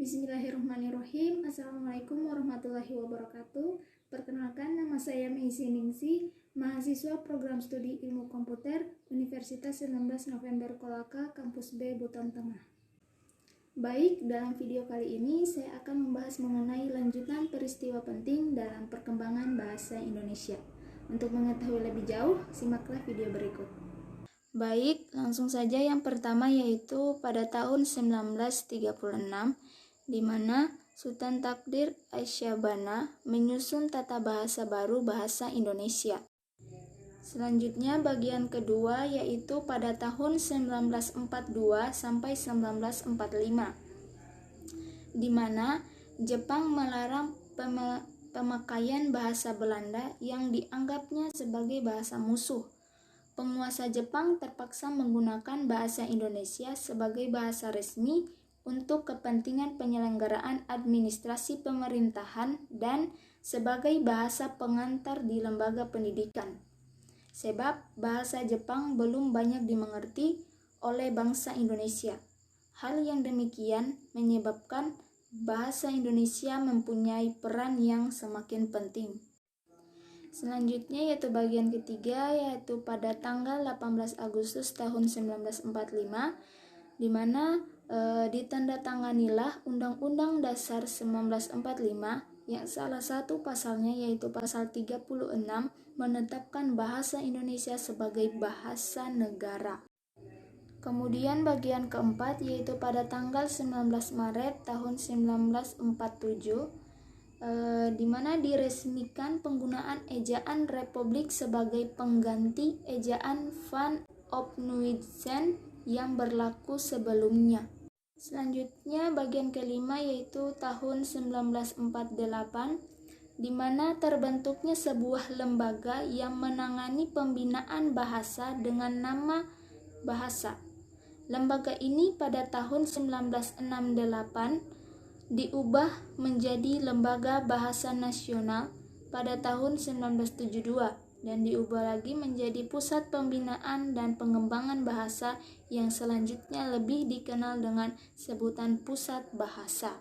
Bismillahirrahmanirrahim. Assalamualaikum warahmatullahi wabarakatuh. Perkenalkan, nama saya Meisi Ningsi, mahasiswa program studi ilmu komputer Universitas 19 November Kolaka, Kampus B, Buton Tengah. Baik, dalam video kali ini saya akan membahas mengenai lanjutan peristiwa penting dalam perkembangan bahasa Indonesia. Untuk mengetahui lebih jauh, simaklah video berikut. Baik, langsung saja yang pertama yaitu pada tahun 1936, di mana Sultan Takdir Aisyabana menyusun tata bahasa baru bahasa Indonesia. Selanjutnya bagian kedua yaitu pada tahun 1942 sampai 1945, di mana Jepang melarang pemakaian bahasa Belanda yang dianggapnya sebagai bahasa musuh. Penguasa Jepang terpaksa menggunakan bahasa Indonesia sebagai bahasa resmi untuk kepentingan penyelenggaraan administrasi pemerintahan dan sebagai bahasa pengantar di lembaga pendidikan. Sebab bahasa Jepang belum banyak dimengerti oleh bangsa Indonesia. Hal yang demikian menyebabkan bahasa Indonesia mempunyai peran yang semakin penting. Selanjutnya yaitu bagian ketiga yaitu pada tanggal 18 Agustus tahun 1945, di mana ditandatanganilah Undang-Undang Dasar 1945 yang salah satu pasalnya yaitu pasal 36 menetapkan bahasa Indonesia sebagai bahasa negara. Kemudian bagian keempat yaitu pada tanggal 19 Maret tahun 1947, di mana diresmikan penggunaan ejaan Republik sebagai pengganti ejaan Van op Nuisen yang berlaku sebelumnya. Selanjutnya bagian kelima yaitu tahun 1948, di mana terbentuknya sebuah lembaga yang menangani pembinaan bahasa dengan nama Bahasa. Lembaga ini pada tahun 1968 diubah menjadi Lembaga Bahasa Nasional pada tahun 1972 dan diubah lagi menjadi Pusat Pembinaan dan Pengembangan Bahasa yang selanjutnya lebih dikenal dengan sebutan Pusat Bahasa.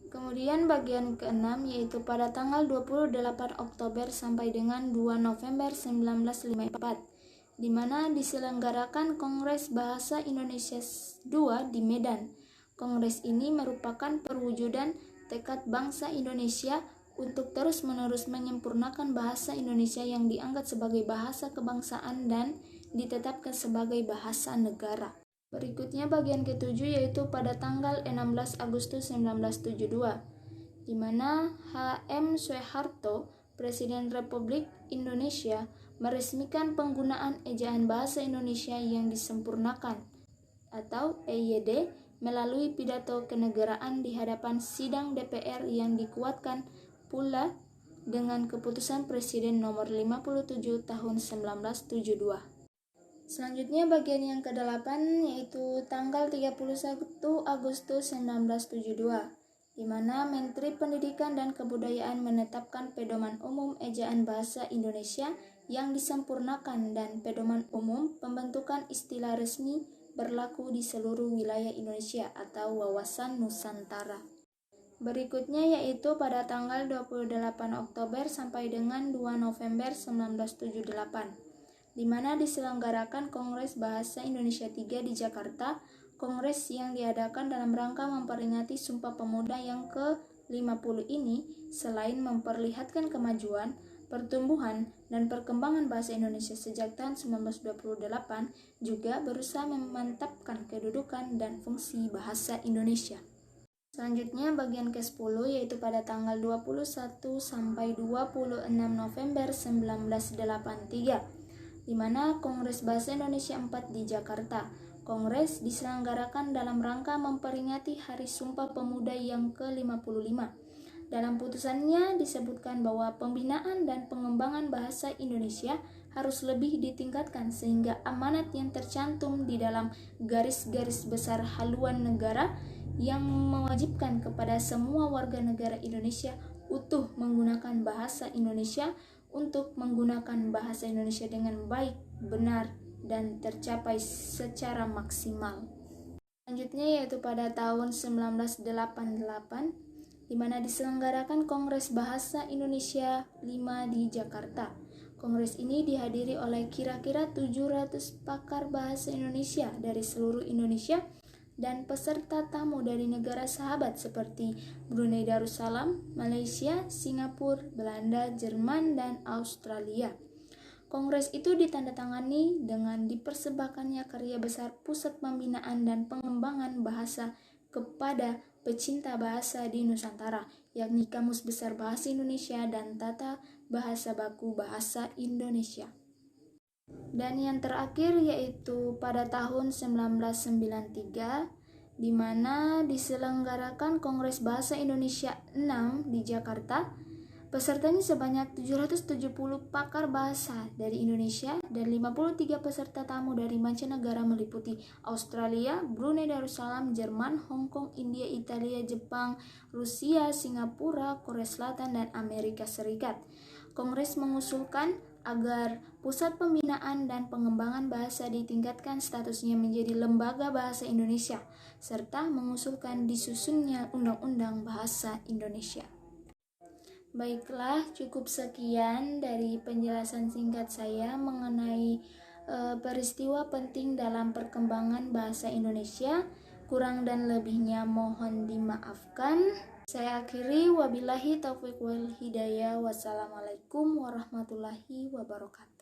Kemudian bagian keenam yaitu pada tanggal 28 Oktober sampai dengan 2 November 1954, di mana diselenggarakan Kongres Bahasa Indonesia II di Medan. Kongres ini merupakan perwujudan tekad bangsa Indonesia untuk terus-menerus menyempurnakan bahasa Indonesia yang dianggap sebagai bahasa kebangsaan dan ditetapkan sebagai bahasa negara. Berikutnya bagian ketujuh yaitu pada tanggal 16 Agustus 1972, di mana H.M. Soeharto, Presiden Republik Indonesia, meresmikan penggunaan ejaan bahasa Indonesia yang disempurnakan atau EYD melalui pidato kenegaraan di hadapan sidang DPR yang dikuatkan pula dengan keputusan Presiden nomor 57 tahun 1972. Selanjutnya bagian yang ke-8 yaitu tanggal 31 Agustus 1972, di mana Menteri Pendidikan dan Kebudayaan menetapkan Pedoman Umum Ejaan Bahasa Indonesia yang disempurnakan dan Pedoman Umum Pembentukan Istilah Resmi berlaku di seluruh wilayah Indonesia atau Wawasan Nusantara. Berikutnya yaitu pada tanggal 28 Oktober sampai dengan 2 November 1978, di mana diselenggarakan Kongres Bahasa Indonesia III di Jakarta. Kongres yang diadakan dalam rangka memperingati Sumpah Pemuda yang ke-50 ini selain memperlihatkan kemajuan, pertumbuhan, dan perkembangan bahasa Indonesia sejak tahun 1928 juga berusaha memantapkan kedudukan dan fungsi bahasa Indonesia. Selanjutnya bagian ke-10 yaitu pada tanggal 21 sampai 26 November 1983, di mana Kongres Bahasa Indonesia IV di Jakarta. Kongres diselenggarakan dalam rangka memperingati Hari Sumpah Pemuda yang ke-55. Dalam putusannya disebutkan bahwa pembinaan dan pengembangan bahasa Indonesia harus lebih ditingkatkan sehingga amanat yang tercantum di dalam garis-garis besar haluan negara yang mewajibkan kepada semua warga negara Indonesia utuh menggunakan bahasa Indonesia untuk menggunakan bahasa Indonesia dengan baik, benar, dan tercapai secara maksimal. Selanjutnya yaitu pada tahun 1988, di mana diselenggarakan Kongres Bahasa Indonesia 5 di Jakarta. Kongres ini dihadiri oleh kira-kira 700 pakar bahasa Indonesia dari seluruh Indonesia dan peserta tamu dari negara sahabat seperti Brunei Darussalam, Malaysia, Singapura, Belanda, Jerman, dan Australia. Kongres itu ditandatangani dengan dipersembahkannya karya besar Pusat Pembinaan dan Pengembangan Bahasa kepada pecinta bahasa di Nusantara, yakni Kamus Besar Bahasa Indonesia dan Tata Bahasa Baku Bahasa Indonesia. Dan yang terakhir yaitu pada tahun 1993, di mana diselenggarakan Kongres Bahasa Indonesia 6 di Jakarta. Pesertanya sebanyak 770 pakar bahasa dari Indonesia dan 53 peserta tamu dari mancanegara meliputi Australia, Brunei Darussalam, Jerman, Hong Kong, India, Italia, Jepang, Rusia, Singapura, Korea Selatan, dan Amerika Serikat. Kongres mengusulkan agar Pusat Pembinaan dan Pengembangan Bahasa ditingkatkan statusnya menjadi Lembaga Bahasa Indonesia, serta mengusulkan disusunnya Undang-Undang Bahasa Indonesia. Baiklah, cukup sekian dari penjelasan singkat saya mengenai peristiwa penting dalam perkembangan bahasa Indonesia. Kurang dan lebihnya mohon dimaafkan. Saya akhiri, wabillahi taufiq wal hidayah. Wassalamualaikum warahmatullahi wabarakatuh.